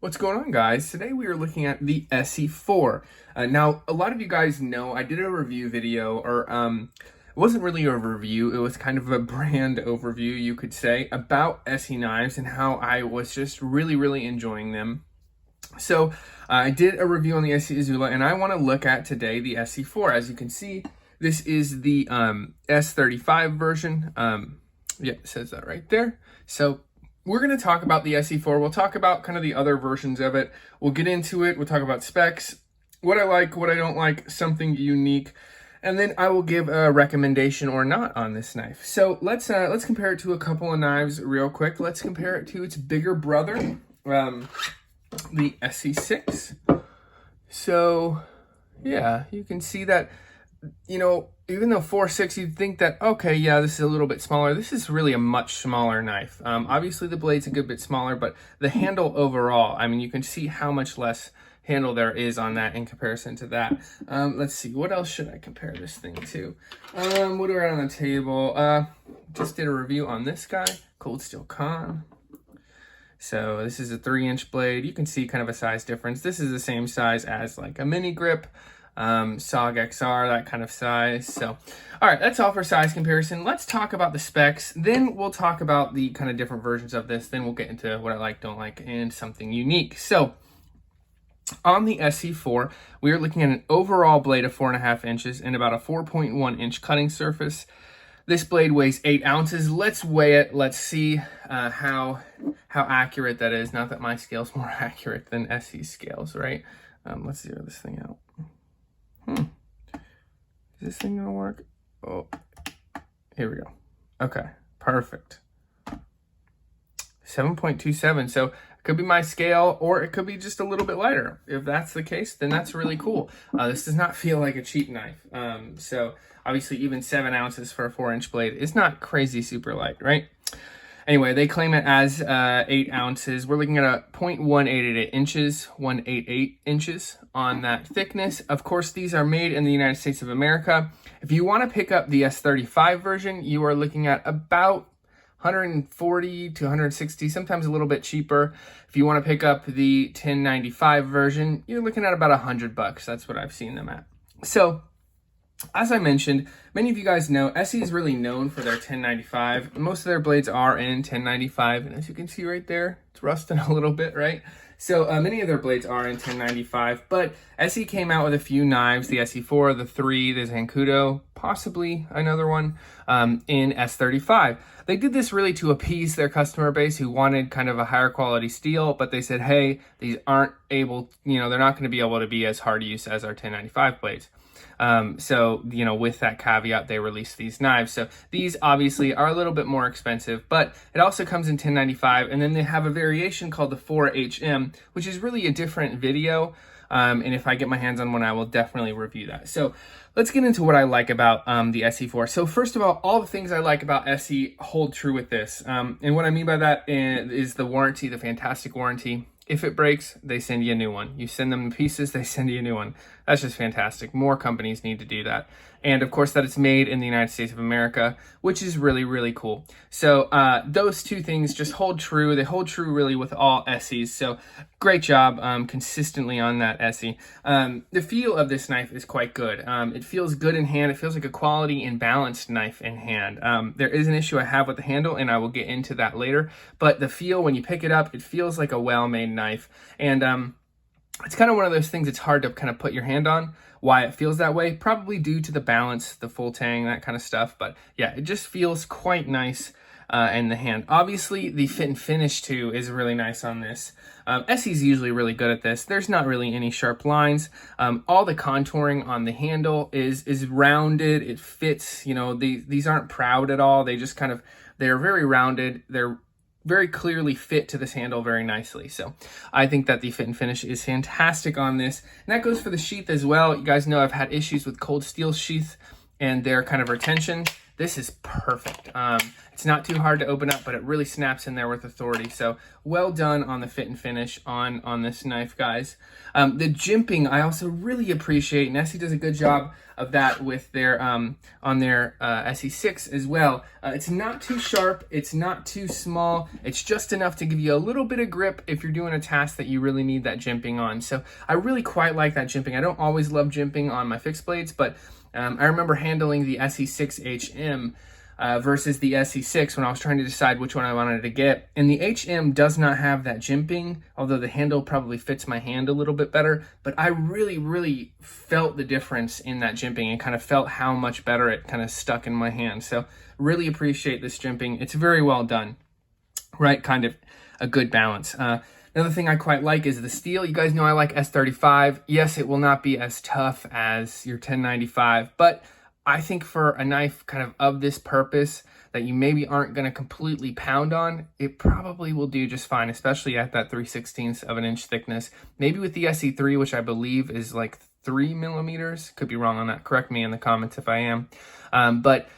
What's going on, guys? Today we are looking at the Esee 4. Now, a lot of you guys know I did a review video, or it wasn't really a review, it was kind of a brand overview, you could say, about Esee knives and how I was just really enjoying them. So I did a review on the Esee Izula, and I want to look at today the Esee 4. As you can see, this is the S35 version. Yeah, it says that right there. So we're going to talk about the Esee 4. We'll talk about kind of the other versions of it. We'll get into it. We'll talk about specs, what I like, what I don't like, something unique, and then I will give a recommendation or not on this knife. So let's compare it to a couple of knives real quick. Let's compare it to its bigger brother, the Esee 6. So yeah, you can see that, you know, even though 4.6, you'd think that, okay, yeah, this is a little bit smaller. This is really a much smaller knife. Obviously, the blade's a good bit smaller, but the handle overall, I mean, you can see how much less handle there is on that in comparison to that. Let's see, what else should I compare this thing to? What do I got on the table? Just did a review on this guy, Cold Steel Con. So this is a 3-inch blade. You can see kind of a size difference. This is the same size as like a mini grip. SOG XR, that kind of size. So, all right, that's all for size comparison. Let's talk about the specs. Then we'll talk about the kind of different versions of this. Then we'll get into what I like, don't like, and something unique. So, on the Esee 4, we are looking at an overall blade of 4.5 inches and about a 4.1 inch cutting surface. This blade weighs 8 ounces. Let's weigh it. Let's see how accurate that is. Not that my scale's more accurate than Esee's scales, right? Let's zero this thing out. Is this thing gonna work? Oh, here we go. Okay, perfect. 7.27. So it could be my scale, or it could be just a little bit lighter. If that's the case, then that's really cool. This does not feel like a cheap knife. So obviously, even 7 ounces for a 4-inch blade is not crazy super light, right? Anyway, they claim it as 8 ounces. We're looking at a 0.188 inches, 188 inches on that thickness. Of course, these are made in the United States of America. If you want to pick up the S35 version, you are looking at about 140 to 160, sometimes a little bit cheaper. If you want to pick up the 1095 version, you're looking at about $100. That's what I've seen them at. So, as I mentioned, many of you guys know Esee is really known for their 1095. Most of their blades are in 1095, and as you can see right there, it's rusting a little bit, right? So many of their blades are in 1095, but Esee came out with a few knives, the Esee 4, the 3, the Zancudo, possibly another one, in S35. They did this really to appease their customer base who wanted kind of a higher quality steel, but they said, hey, these aren't able, you know, they're not going to be able to be as hard use as our 1095 blades. So, you know, with that caveat, they released these knives. So these obviously are a little bit more expensive, but it also comes in 1095. And then they have a variation called the 4HM, which is really a different video. And if I get my hands on one, I will definitely review that. So let's get into what I like about the Esee 4. So first of all the things I like about Esee hold true with this. And what I mean by that is the warranty, the fantastic warranty. If it breaks, they send you a new one. You send them pieces, they send you a new one. That's just fantastic. More companies need to do that. And of course that it's made in the United States of America, which is really cool. So those two things just hold true. They hold true really with all Esees. So great job consistently on that Esee. The feel of this knife is quite good. It feels good in hand. It feels like a quality and balanced knife in hand. There is an issue I have with the handle, and I will get into that later. But the feel, when you pick it up, it feels like a well-made knife. And it's kind of one of those things it's hard to kind of put your hand on why it feels that way, probably due to the balance, the full tang, that kind of stuff. But yeah, it just feels quite nice in the hand. Obviously, the fit and finish too is really nice on this. Esee's usually really good at this. There's not really any sharp lines. All the contouring on the handle is rounded. It fits, you know, these aren't proud at all. They just kind of, they're very rounded. They're very clearly fit to this handle very nicely. So I think that the fit and finish is fantastic on this. And that goes for the sheath as well. You guys know I've had issues with cold steel sheath and their kind of retention. This is perfect. It's not too hard to open up, but it really snaps in there with authority. So well done on the fit and finish on this knife, guys. The jimping I also really appreciate, and Esee does a good job of that with their on their SE6 as well. It's not too sharp, it's not too small, it's just enough to give you a little bit of grip if you're doing a task that you really need that jimping on. So I really quite like that jimping. I don't always love jimping on my fixed blades, but I remember handling the SE6 HM versus the SE6 when I was trying to decide which one I wanted to get. And the HM does not have that jimping, although the handle probably fits my hand a little bit better. But I really, really felt the difference in that jimping and kind of felt how much better it kind of stuck in my hand. So really appreciate this jimping. It's very well done, right? Kind of a good balance. Another thing I quite like is the steel. You guys know I like S35. Yes, it will not be as tough as your 1095, but I think for a knife kind of this purpose that you maybe aren't going to completely pound on, it probably will do just fine, especially at that 3/16 of an inch thickness. Maybe with the SE3, which I believe is like 3 millimeters. Could be wrong on that. Correct me in the comments if I am. But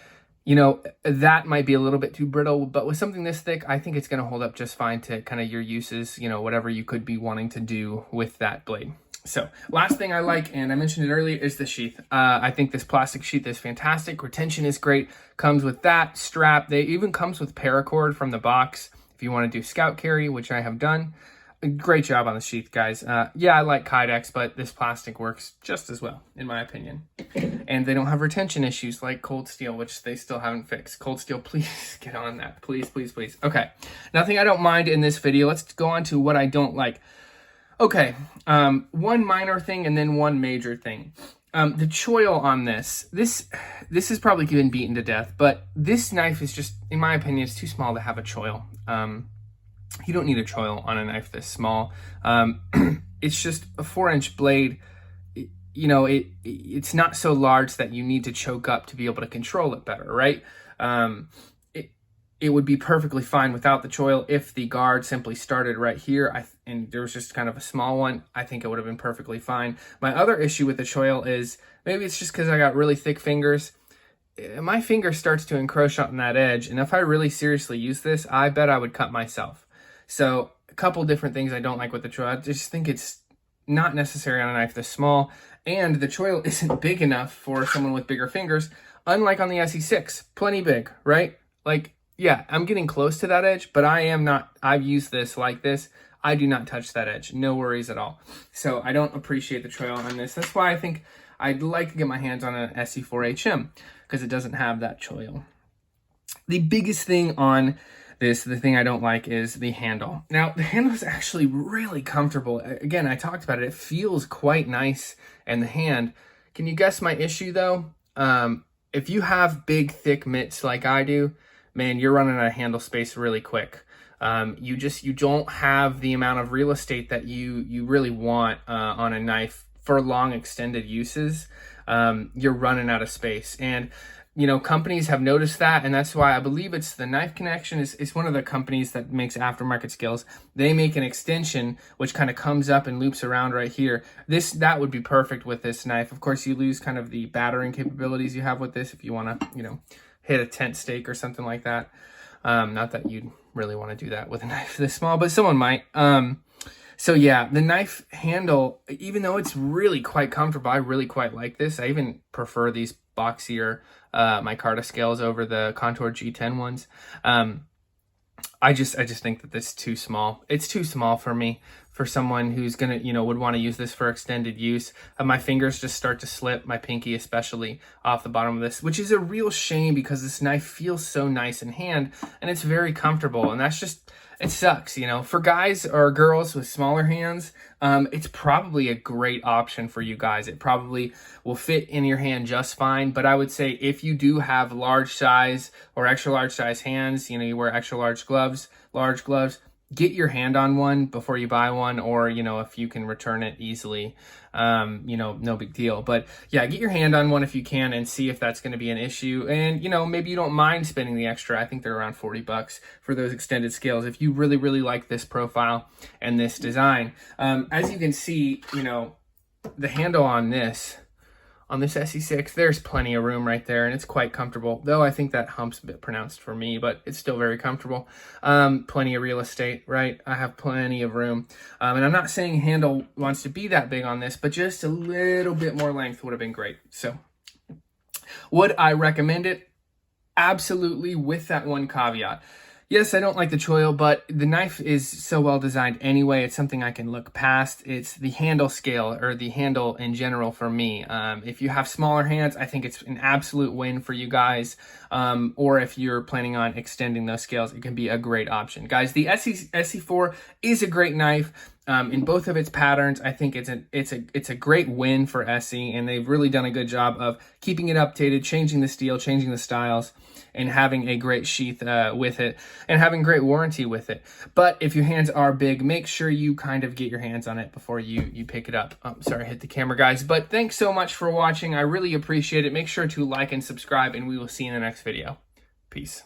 you know, that might be a little bit too brittle, but with something this thick, I think it's going to hold up just fine to kind of your uses, you know, whatever you could be wanting to do with that blade. So last thing I like, and I mentioned it earlier, is the sheath. I think this plastic sheath is fantastic. Retention is great. Comes with that strap. They even comes with paracord from the box if you want to do scout carry, which I have done. Great job on the sheath, guys. Yeah, I like Kydex, but this plastic works just as well, in my opinion. And they don't have retention issues like cold steel, which they still haven't fixed. Cold steel, please get on that. Please, please, please. Okay, nothing I don't mind in this video. Let's go on to what I don't like. Okay, one minor thing and then one major thing. The choil on this is probably been beaten to death, but this knife is just, in my opinion, it's too small to have a choil. You don't need a choil on a knife this small. It's just a 4-inch blade. You know, it's not so large that you need to choke up to be able to control it better, right? It would be perfectly fine without the choil if the guard simply started right here and there was just kind of a small one. I think it would have been perfectly fine. My other issue with the choil is, maybe it's just because I got really thick fingers. My finger starts to encroach on that edge, and if I really seriously use this, I bet I would cut myself. So a couple different things I don't like with the choil. I just think it's not necessary on a knife this small, and the choil isn't big enough for someone with bigger fingers, unlike on the SE6. Plenty big, right? Like, yeah, I'm getting close to that edge, but I am not. I've used this like this. I do not touch that edge. No worries at all. So I don't appreciate the choil on this. That's why I think I'd like to get my hands on an SE4 HM, because it doesn't have that choil. The biggest thing on this, the thing I don't like, is the handle. Now, the handle is actually really comfortable. Again, I talked about it. It feels quite nice in the hand. Can you guess my issue, though? If you have big, thick mitts like I do, man, you're running out of handle space really quick. You don't have the amount of real estate that you really want on a knife for long extended uses. You're running out of space. And you know, companies have noticed that, and that's why I believe it's the Knife Connection is one of the companies that makes aftermarket scales. They make an extension which kind of comes up and loops around right here. That would be perfect with this knife. Of course, you lose kind of the battering capabilities you have with this if you want to, you know, hit a tent stake or something like that. Not that you'd really want to do that with a knife this small, but someone might. So yeah, the knife handle, even though it's really quite comfortable, I really quite like this. I even prefer these boxier micarta scales over the Contour G10 ones. I just think that this is too small. It's too small for me, for someone who's gonna, you know, would want to use this for extended use. My fingers just start to slip, my pinky especially, off the bottom of this, which is a real shame because this knife feels so nice in hand and it's very comfortable, and that's just, it sucks, you know. For guys or girls with smaller hands, it's probably a great option for you guys. It probably will fit in your hand just fine, but I would say if you do have large size or extra large size hands, you know, you wear extra large gloves, get your hand on one before you buy one, or, you know, if you can return it easily, you know, no big deal. But yeah, get your hand on one if you can and see if that's going to be an issue. And, you know, maybe you don't mind spending the extra. I think they're around $40 for those extended scales if you really, really like this profile and this design. As you can see, you know, the handle on this on this SE6, there's plenty of room right there, and it's quite comfortable. Though I think that hump's a bit pronounced for me, but it's still very comfortable. Plenty of real estate, right? I have plenty of room. And I'm not saying handle wants to be that big on this, but just a little bit more length would have been great. So would I recommend it? Absolutely, with that one caveat. Yes, I don't like the choil, but the knife is so well designed anyway. It's something I can look past. It's the handle scale, or the handle in general for me. If you have smaller hands, I think it's an absolute win for you guys. Or if you're planning on extending those scales, it can be a great option. Guys, the SE4 is a great knife. In both of its patterns, I think it's a great win for Esee, and they've really done a good job of keeping it updated, changing the steel, changing the styles, and having a great sheath with it, and having great warranty with it. But if your hands are big, make sure you kind of get your hands on it before you pick it up. Sorry, I hit the camera, guys. But thanks so much for watching. I really appreciate it. Make sure to like and subscribe, and we will see you in the next video. Peace.